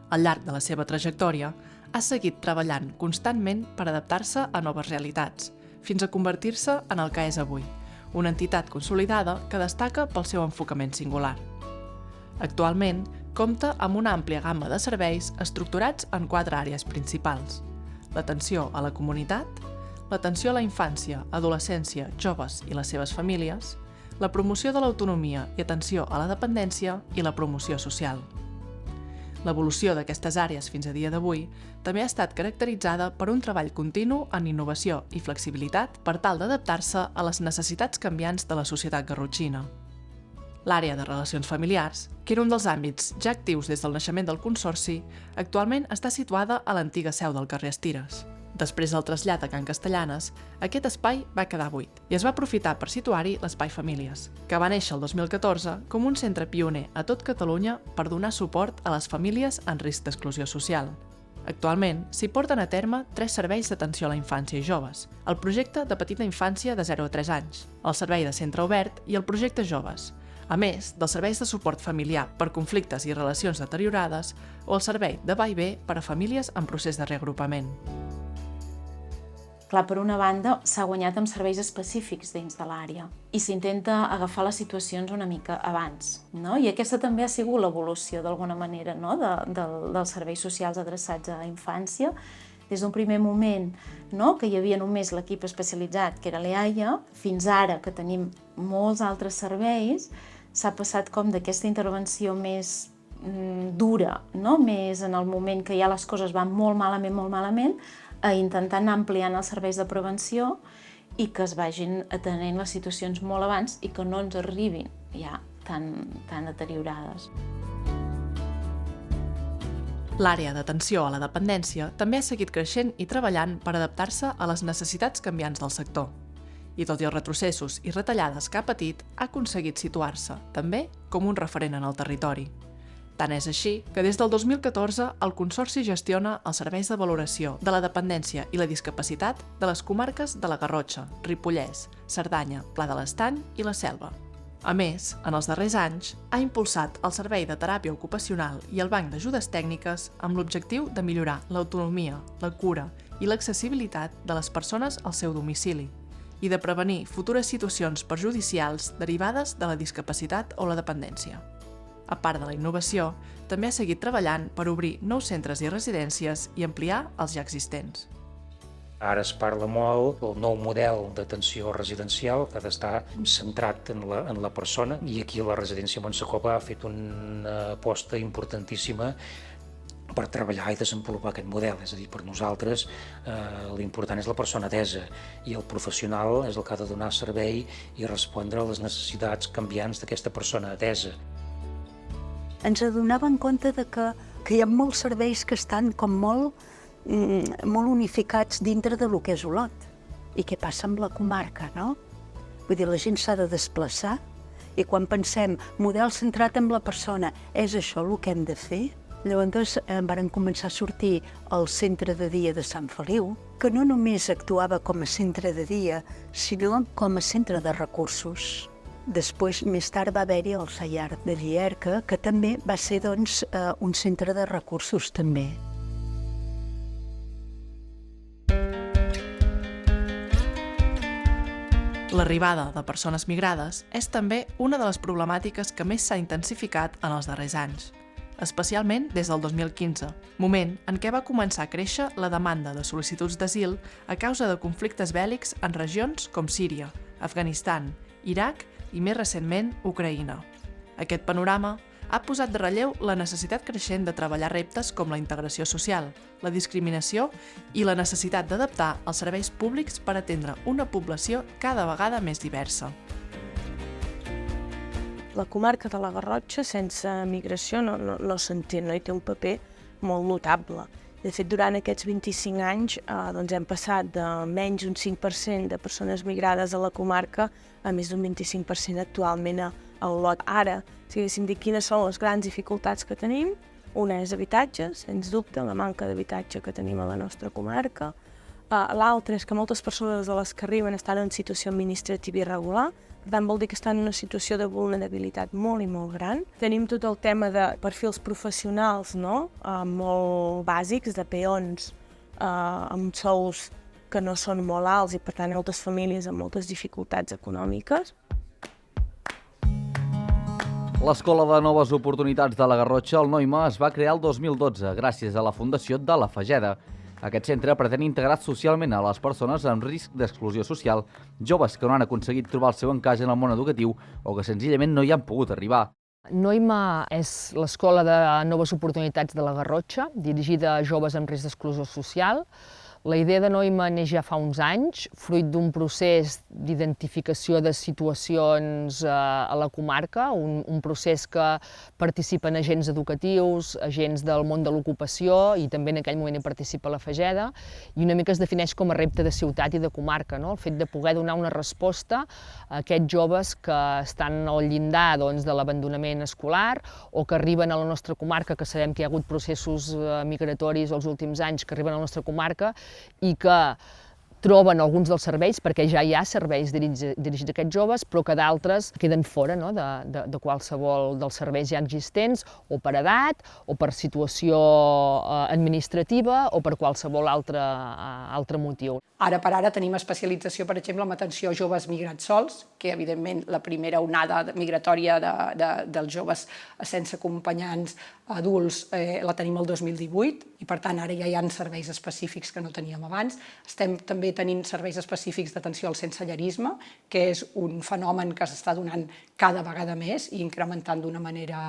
Al llarg de la seva trajectòria, ha seguit treballant constantment per adaptar-se a noves realitats, fins a convertir-se en el que és avui, una entitat consolidada que destaca pel seu enfocament singular. Actualment, compta amb una àmplia gamma de serveis estructurats en 4 àrees principals: l'atenció a la comunitat, l'atenció a la infància, adolescència, joves i les seves famílies, la promoció de l'autonomia i atenció a la dependència i la promoció social. L'evolució d'aquestes àrees fins a dia d'avui també ha estat caracteritzada per un treball continu en innovació i flexibilitat per tal d'adaptar-se a les necessitats canviants de la societat garrotxina. L'àrea de relacions familiars, que era un dels àmbits ja actius des del naixement del Consorci, actualment està situada a l'antiga seu del carrer Estires. Després del trasllat a Can Castellanes, aquest espai va quedar buit i es va aprofitar per situar-hi l'Espai Famílies, que va néixer el 2014 com un centre pioner a tot Catalunya per donar suport a les famílies en risc d'exclusió social. Actualment s'hi porten a terme 3 serveis d'atenció a la infància i joves, el projecte de petita infància de 0 a 3 anys, el servei de centre obert i el projecte joves, a més dels serveis de suport familiar per conflictes i relacions deteriorades o el servei de va i ve per a famílies en procés de reagrupament.
Clar, per una banda, s'ha guanyat amb serveis específics dins de l'àrea i s'intenta agafar les situacions una mica abans, no? I aquesta també ha sigut l'evolució, d'alguna manera, no? dels serveis socials adreçats a infància. Des d'un primer moment, no? que hi havia només l'equip especialitzat, que era l'EAIA, fins ara, que tenim molts altres serveis, s'ha passat com d'aquesta intervenció més dura, no? Més en el moment que ja les coses van molt malament, a intentar anar ampliant els serveis de prevenció i que es vagin atenent les situacions molt abans i que no ens arribin ja tan deteriorades.
L'àrea d'atenció a la dependència també ha seguit creixent i treballant per adaptar-se a les necessitats canviants del sector. I tot i els retrocessos i retallades que ha patit, ha aconseguit situar-se, també, com un referent en el territori. Tant és així que des del 2014 el Consorci gestiona els serveis de valoració de la dependència i la discapacitat de les comarques de la Garrotxa, Ripollès, Cerdanya, Pla de l'Estany i la Selva. A més, en els darrers anys, ha impulsat el servei de teràpia ocupacional i el banc d'ajudes tècniques amb l'objectiu de millorar l'autonomia, la cura i l'accessibilitat de les persones al seu domicili i de prevenir futures situacions perjudicials derivades de la discapacitat o la dependència. A part de la innovació, també ha seguit treballant per obrir nous centres i residències i ampliar els ja existents.
Ara es parla molt del nou model d'atenció residencial que ha d'estar centrat en la persona i aquí la residència Montsecopa ha fet una aposta importantíssima per treballar i desenvolupar aquest model. És a dir, per nosaltres l'important és la persona atesa i el professional és el que ha de donar servei i respondre a les necessitats canviants d'aquesta persona atesa.
Ens adonàvem compte que hi ha molts serveis que estan com molt unificats dintre de lo que és Olot. I què passa amb la comarca, no? Vull dir, la gent s'ha de desplaçar i quan pensem model centrat en la persona, és això el que hem de fer? Llavors varen començar a sortir el centre de dia de Sant Feliu, que no només actuava com a centre de dia, sinó com a centre de recursos. Després, més tard, va haver-hi el Sallar de Llierca, que també va ser un centre de recursos també.
L'arribada de persones migrades és també una de les problemàtiques que més s'ha intensificat en els darrers anys, especialment des del 2015, moment en què va començar a créixer la demanda de sol·licituds d'asil a causa de conflictes bèl·lics en regions com Síria, Afganistan, Iraq i més recentment Ucraïna. Aquest panorama ha posat de relleu la necessitat creixent de treballar reptes com la integració social, la discriminació i la necessitat d'adaptar els serveis públics per atendre una població cada vegada més diversa.
La comarca de la Garrotxa, sense migració, no s'entén, no hi té un paper molt notable. De fet, durant aquests 25 anys hem passat de menys d'un 5% de persones migrades a la comarca a més d'un 25% actualment a Olot. Ara, si haguéssim dit quines són les grans dificultats que tenim, una és habitatge, sens dubte, la manca d'habitatge que tenim a la nostra comarca. L'altra és que moltes persones de les que arriben estan en situació administrativa irregular, per tant vol dir que estan en una situació de vulnerabilitat molt i molt gran. Tenim tot el tema de perfils professionals molt bàsics, de peons, amb sous que no són molt alts i per tant moltes famílies amb moltes dificultats econòmiques.
L'Escola de Noves Oportunitats de la Garrotxa, el Noima, es va crear el 2012 gràcies a la fundació de la Fageda. Aquest centre pretén integrar socialment a les persones amb risc d'exclusió social, joves que no han aconseguit trobar el seu encaix en el món educatiu o que senzillament no hi han pogut arribar.
Noima és l'Escola de Noves Oportunitats de la Garrotxa, dirigida a joves amb risc d'exclusió social. La idea de Noima neix ja fa uns anys, fruit d'un procés d'identificació de situacions a la comarca, un procés que participen agents educatius, agents del món de l'ocupació i també en aquell moment hi participa la Fageda, i una mica es defineix com a repte de ciutat i de comarca, el fet de poder donar una resposta a aquests joves que estan al llindar de l'abandonament escolar o que arriben a la nostra comarca, que sabem que hi ha hagut processos migratoris els últims anys que arriben a la nostra comarca i que troben alguns dels serveis, perquè ja hi ha serveis dirigits a aquests joves, però que d'altres queden fora de qualsevol dels serveis ja existents, o per edat, o per situació administrativa, o per qualsevol altre motiu.
Ara per ara tenim especialització, per exemple, en atenció a joves migrats sols, que evidentment la primera onada migratòria dels joves sense acompanyants adults la tenim el 2018 i per tant ara ja hi ha serveis específics que no teníem abans. Estem també tenint serveis específics d'atenció al sensellarisme, que és un fenomen que s'està donant cada vegada més i incrementant d'una manera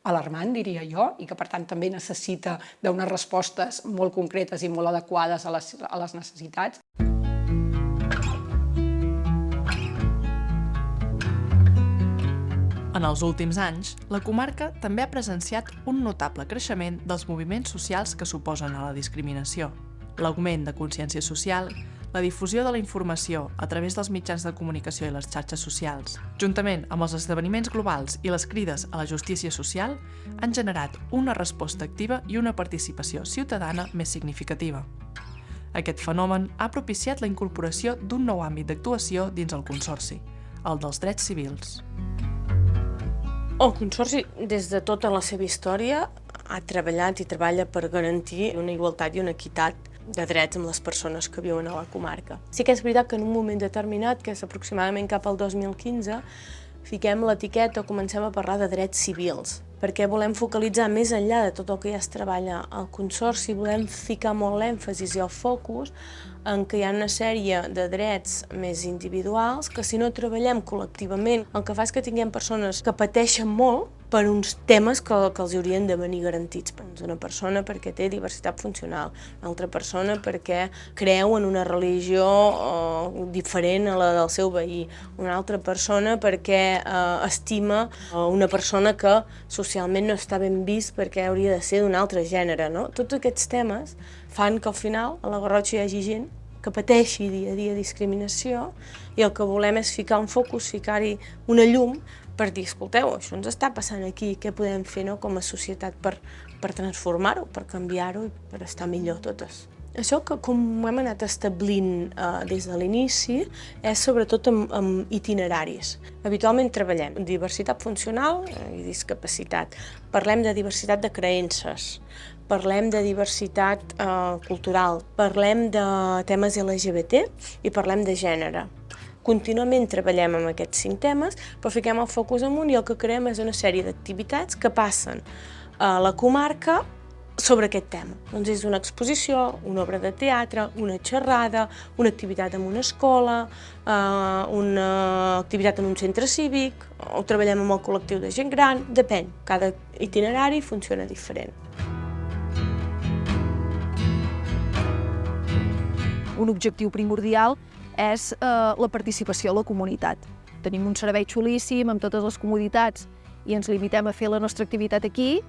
alarmant, diria jo, i que per tant també necessita d'unes respostes molt concretes i molt adequades a les necessitats.
En els últims anys, la comarca també ha presenciat un notable creixement dels moviments socials que s'oposen a la discriminació. L'augment de consciència social, la difusió de la informació a través dels mitjans de comunicació i les xarxes socials, juntament amb els esdeveniments globals i les crides a la justícia social, han generat una resposta activa i una participació ciutadana més significativa. Aquest fenomen ha propiciat la incorporació d'un nou àmbit d'actuació dins el Consorci, el dels drets civils.
El Consorci, des de tota la seva història, ha treballat i treballa per garantir una igualtat i una equitat de drets amb les persones que viuen a la comarca. Sí que és veritat que en un moment determinat, que és aproximadament cap al 2015, fiquem l'etiqueta o comencem a parlar de drets civils, perquè volem focalitzar més enllà de tot el que ja es treballa al Consorci, volem ficar molt l'èmfasis i el focus en què hi ha una sèrie de drets més individuals que si no treballem col·lectivament el que fa és que tinguem persones que pateixen molt per uns temes que els haurien de venir garantits. Una persona perquè té diversitat funcional, una altra persona perquè creu en una religió diferent a la del seu veí, una altra persona perquè estima una persona que socialment no està ben vist perquè hauria de ser d'un altre gènere. Tots aquests temes fan que al final a la Garrotxa hi hagi gent que pateixi dia a dia discriminació i el que volem és ficar un focus, ficar-hi una llum per dir, escolteu, això ens està passant aquí, què podem fer com a societat per transformar-ho, per canviar-ho i per estar millor totes. Això que com ho hem anat establint des de l'inici és sobretot amb itineraris. Habitualment treballem diversitat funcional i discapacitat. Parlem de diversitat de creences, parlem de diversitat cultural, parlem de temes LGBT i parlem de gènere. Contínuament treballem amb aquests 5 temes, però fiquem el focus amunt i el que creem és una sèrie d'activitats que passen a la comarca sobre aquest tema. Doncs és una exposició, una obra de teatre, una xerrada, una activitat en una escola, una activitat en un centre cívic, o treballem amb el col·lectiu de gent gran, depèn. Cada itinerari funciona diferent.
Un objectiu primordial és la participació a la comunitat. Tenim un servei xulíssim amb totes les comoditats i ens limitem a fer la nostra activitat aquí.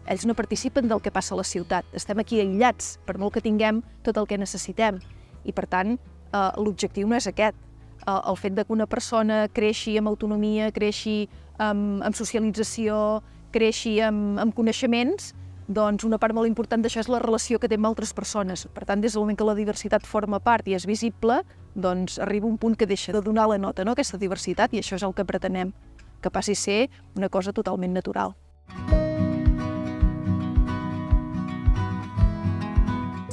Ells no participen del que passa a la ciutat. Estem aquí aïllats, per molt que tinguem tot el que necessitem. I, per tant, l'objectiu no és aquest. El fet que una persona creixi amb autonomia, creixi amb socialització, creixi amb coneixements, doncs una part molt important d'això és la relació que té amb altres persones. Per tant, des del moment que la diversitat forma part i és visible, doncs arriba un punt que deixa de donar la nota, no?, aquesta diversitat, i això és el que pretenem, que passi a ser una cosa totalment natural.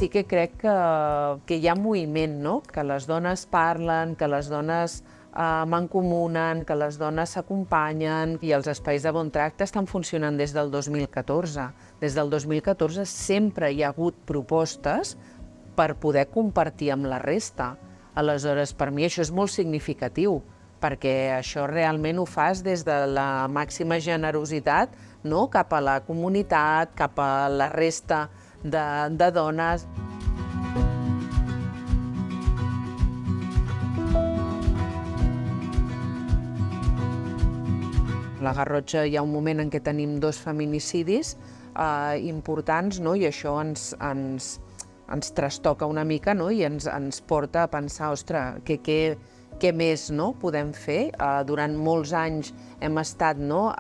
Sí que crec que hi ha moviment, no? Que les dones parlen, que les dones mancomunen, que les dones s'acompanyen i els espais de bon tracte estan funcionant des del 2014. Des del 2014 sempre hi ha hagut propostes per poder compartir amb la resta. Aleshores, per mi això és molt significatiu, perquè això realment ho fas des de la màxima generositat, no?, cap a la comunitat, cap a la resta de dones. A la Garrotxa hi ha un moment en què tenim 2 feminicidis importants, no?, i això ens trastoca una mica, no?, i ens porta a pensar, ostres, què més, no?, podem fer? Durant molts anys hem estat, no?,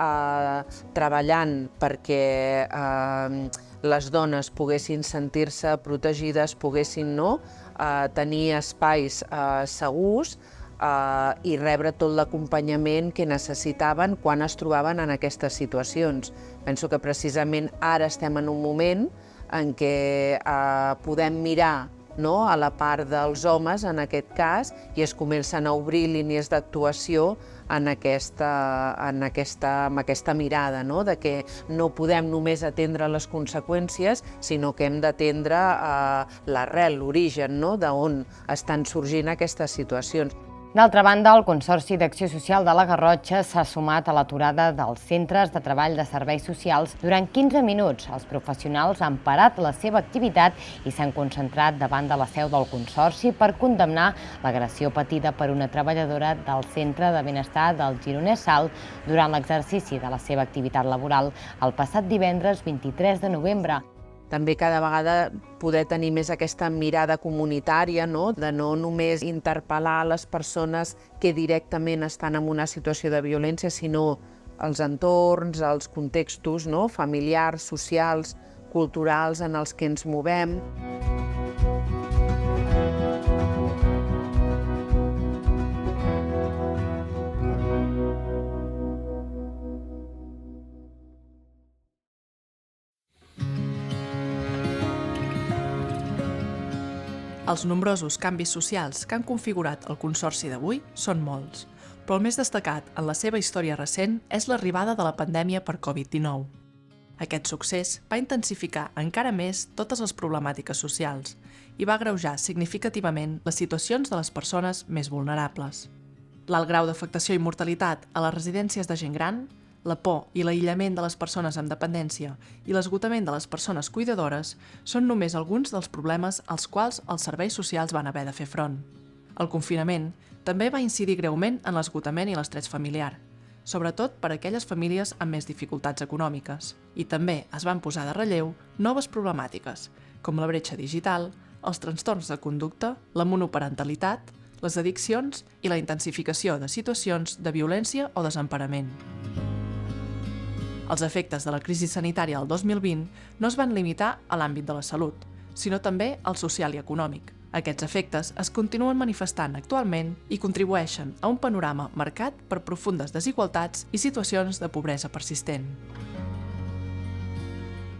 treballant perquè les dones poguessin sentir-se protegides, poguessin, no?, tenir espais segurs i rebre tot l'acompanyament que necessitaven quan es trobaven en aquestes situacions. Penso que precisament ara estem en un moment en què podem mirar, no?, a la part dels homes, en aquest cas, i es comencen a obrir línies d'actuació amb aquesta mirada, no?, de que no podem només atendre les conseqüències, sinó que hem d'atendre l'arrel, l'origen, no?, d'on estan sorgint aquestes situacions.
D'altra banda, el Consorci d'Acció Social de la Garrotxa s'ha sumat a l'aturada dels centres de treball de serveis socials durant 15 minuts. Els professionals han parat la seva activitat i s'han concentrat davant de la seu del Consorci per condemnar l'agressió patida per una treballadora del Centre de Benestar del Gironès Salt durant l'exercici de la seva activitat laboral el passat divendres 23 de novembre.
També cada vegada poder tenir més aquesta mirada comunitària, no?, de no només interpel·lar les persones que directament estan en una situació de violència, sinó els entorns, els contextos, no?, familiars, socials, culturals en els que ens movem.
Els nombrosos canvis socials que han configurat el Consorci d'avui són molts, però el més destacat en la seva història recent és l'arribada de la pandèmia per Covid-19. Aquest succés va intensificar encara més totes les problemàtiques socials i va agreujar significativament les situacions de les persones més vulnerables. L'alt grau d'afectació i mortalitat a les residències de gent gran, la por i l'aïllament de les persones amb dependència i l'esgotament de les persones cuidadores són només alguns dels problemes als quals els serveis socials van haver de fer front. El confinament també va incidir greument en l'esgotament i l'estrès familiar, sobretot per a aquelles famílies amb més dificultats econòmiques, i també es van posar de relleu noves problemàtiques, com la bretxa digital, els trastorns de conducta, la monoparentalitat, les addiccions i la intensificació de situacions de violència o desemparament. Els efectes de la crisi sanitària del 2020 no es van limitar a l'àmbit de la salut, sinó també el social i econòmic. Aquests efectes es continuen manifestant actualment i contribueixen a un panorama marcat per profundes desigualtats i situacions de pobresa persistent.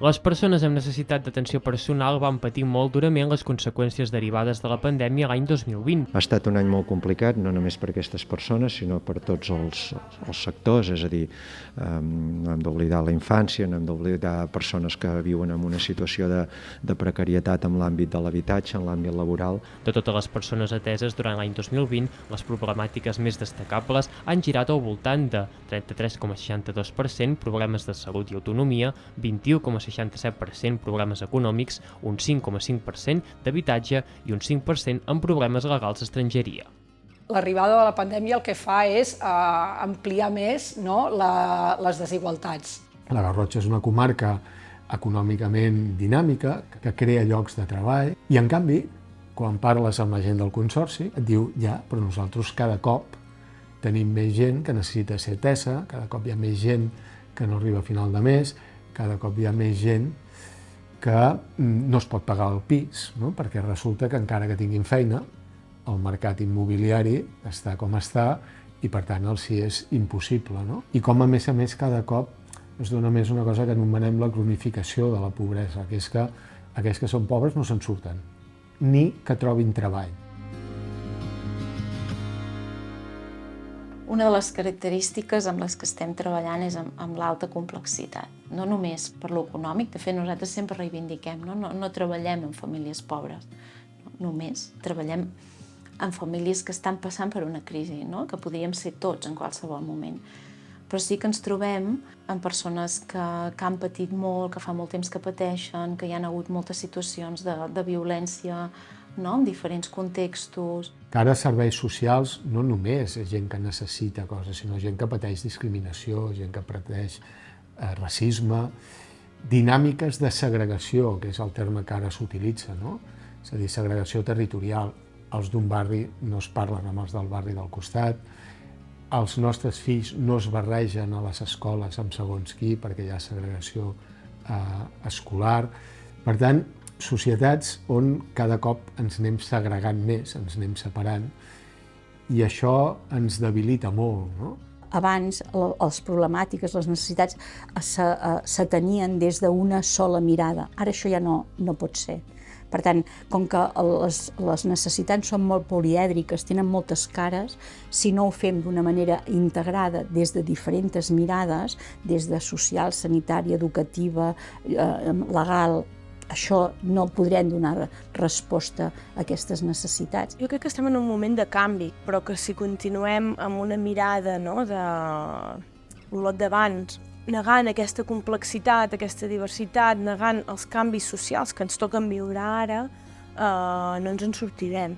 Les persones amb necessitat d'atenció personal van patir molt durament les conseqüències derivades de la pandèmia l'any 2020.
Ha estat un any molt complicat, no només per aquestes persones, sinó per tots els sectors, és a dir, no hem d'oblidar la infància, no hem d'oblidar persones que viuen en una situació de precarietat en l'àmbit de l'habitatge, en l'àmbit laboral.
De totes les persones ateses durant l'any 2020, les problemàtiques més destacables han girat al voltant de 33,62% problemes de salut i autonomia, 21,67% problemes econòmics, un 5,5% d'habitatge i un 5% en problemes legals d'estrangeria.
L'arribada de la pandèmia el que fa és ampliar més les desigualtats.
La Garrotxa és una comarca econòmicament dinàmica, que crea llocs de treball, i en canvi, quan parles amb la gent del Consorci, et diu, ja, però nosaltres cada cop tenim més gent que necessita ser atesa, cada cop hi ha més gent que no arriba a final de mes, cada cop hi ha més gent que no es pot pagar el pis, no? Perquè resulta que encara que tinguin feina, el mercat immobiliari està com està i per tant el sí és impossible. No? I com a més cada cop es dona més una cosa que anomenem la cronificació de la pobresa, que és que aquells que són pobres no se'n surten, ni que trobin treball.
Una de les característiques amb les que estem treballant és amb l'alta complexitat. No només per l'econòmic, de fet nosaltres sempre reivindiquem, no treballem en famílies pobres, només treballem en famílies que estan passant per una crisi, que podríem ser tots en qualsevol moment. Però sí que ens trobem amb persones que han patit molt, que fa molt temps que pateixen, que hi ha hagut moltes situacions de violència, en diferents contextos.
Que ara serveis socials no només és gent que necessita coses, sinó gent que pateix discriminació, gent que pateix racisme, dinàmiques de segregació, que és el terme que ara s'utilitza, no? És a dir, segregació territorial. Els d'un barri no es parlen amb els del barri del costat, els nostres fills no es barregen a les escoles amb segons qui perquè hi ha segregació escolar. Per tant, societats on cada cop ens anem segregant més, ens anem separant, i això ens debilita molt, no?
Abans les problemàtiques, les necessitats s'atenien des d'una sola mirada. Ara això ja no pot ser. Per tant, com que les necessitats són molt polièdriques, tenen moltes cares, si no ho fem d'una manera integrada des de diferents mirades, des de social, sanitària, educativa, legal, això no podrem donar resposta a aquestes necessitats.
Jo crec que estem en un moment de canvi, però que si continuem amb una mirada de l'Olot d'abans, negant aquesta complexitat, aquesta diversitat, negant els canvis socials que ens toquen viure ara, no ens en sortirem.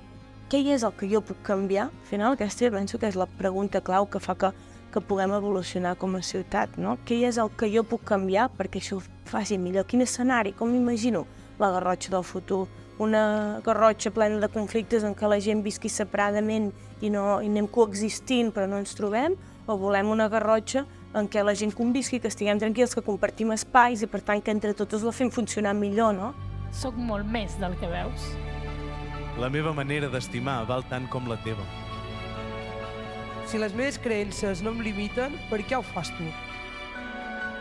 Què és el que jo puc canviar? Al final, aquesta penso que és la pregunta clau que fa que puguem evolucionar com a ciutat, no? Què és el que jo puc canviar perquè això ho faci millor? Quin escenari? Com m'imagino la Garrotxa del futur? Una Garrotxa plena de conflictes en què la gent visqui separadament i anem coexistint però no ens trobem? O volem una Garrotxa en què la gent convisqui, que estiguem tranquils, que compartim espais i per tant que entre totes la fem funcionar millor, no?
Soc molt més del que veus.
La meva manera d'estimar val tant com la teva.
Si les meves creences no em limiten, per què ho fas tu?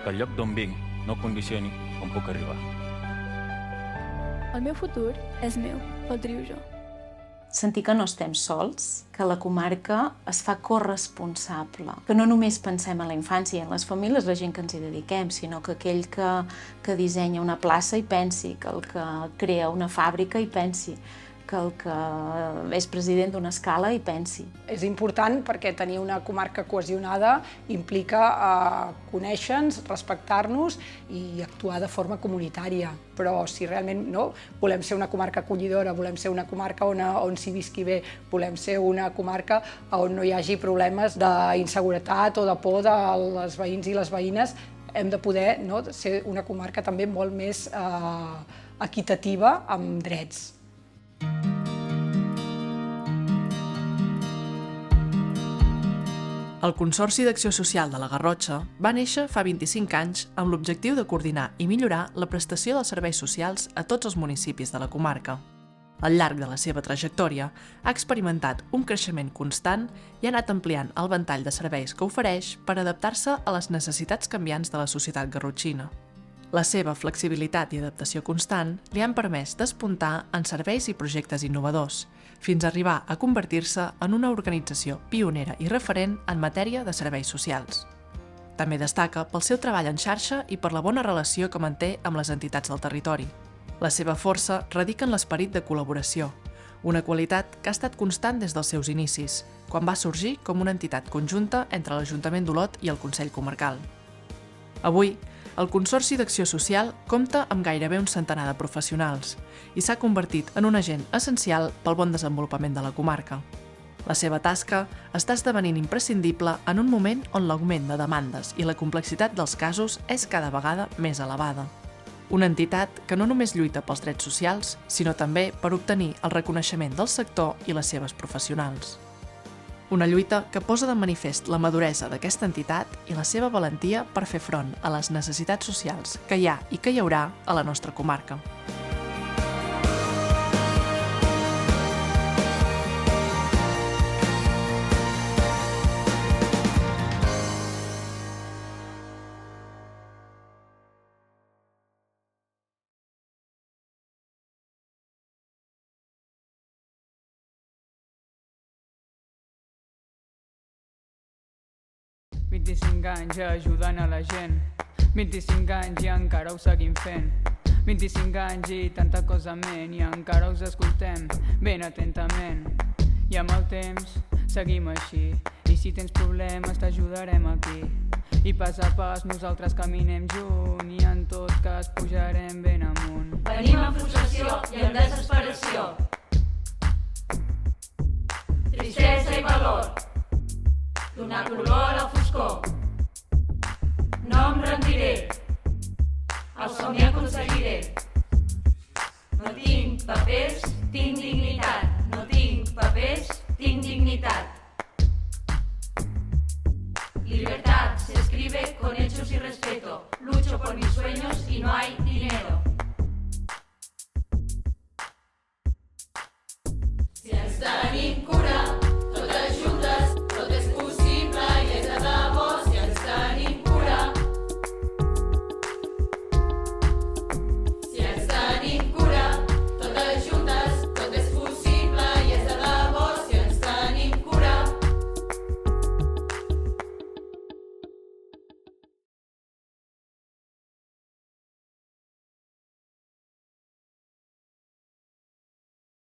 Que el lloc d'on vinc no condicioni on puc arribar.
El meu futur és meu, el trio jo.
Sentir que no estem sols, que la comarca es fa corresponsable, que no només pensem en la infància i en les famílies, la gent que ens hi dediquem, sinó que aquell que dissenya una plaça hi pensi, que el que crea una fàbrica hi pensi, que el que és president d'una escala hi pensi.
És important perquè tenir una comarca cohesionada implica conèixer-nos, respectar-nos i actuar de forma comunitària. Però si realment volem ser una comarca acollidora, volem ser una comarca on s'hi visqui bé, volem ser una comarca on no hi hagi problemes d'inseguretat o de por dels veïns i les veïnes, hem de poder ser una comarca també molt més equitativa amb drets.
El Consorci d'Acció Social de la Garrotxa va néixer fa 25 anys amb l'objectiu de coordinar i millorar la prestació dels serveis socials a tots els municipis de la comarca. Al llarg de la seva trajectòria, ha experimentat un creixement constant i ha anat ampliant el ventall de serveis que ofereix per adaptar-se a les necessitats canviants de la societat garrotxina. La seva flexibilitat i adaptació constant li han permès despuntar en serveis i projectes innovadors, fins a arribar a convertir-se en una organització pionera i referent en matèria de serveis socials. També destaca pel seu treball en xarxa i per la bona relació que manté amb les entitats del territori. La seva força radica en l'esperit de col·laboració, una qualitat que ha estat constant des dels seus inicis, quan va sorgir com una entitat conjunta entre l'Ajuntament d'Olot i el Consell Comarcal. Avui, el Consorci d'Acció Social compta amb gairebé un centenar de professionals i s'ha convertit en un agent essencial pel bon desenvolupament de la comarca. La seva tasca està esdevenint imprescindible en un moment on l'augment de demandes i la complexitat dels casos és cada vegada més elevada. Una entitat que no només lluita pels drets socials, sinó també per obtenir el reconeixement del sector i les seves professionals. Una lluita que posa de manifest la maduresa d'aquesta entitat i la seva valentia per fer front a les necessitats socials que hi ha i que hi haurà a la nostra comarca.
anys ajudant a la gent, 25 anys i encara ho seguim fent, 25 anys i tanta cosa ment i encara us escoltem ben atentament. I amb el temps seguim així i si tens problemes t'ajudarem aquí i pas a pas nosaltres caminem junt i en tot cas pujarem ben amunt.
Venim en frustració i en desesperació, tristesa i valor, donar color a la foscor. No em rendiré, el somni aconseguiré. No tinc papers, tinc dignitat, no tinc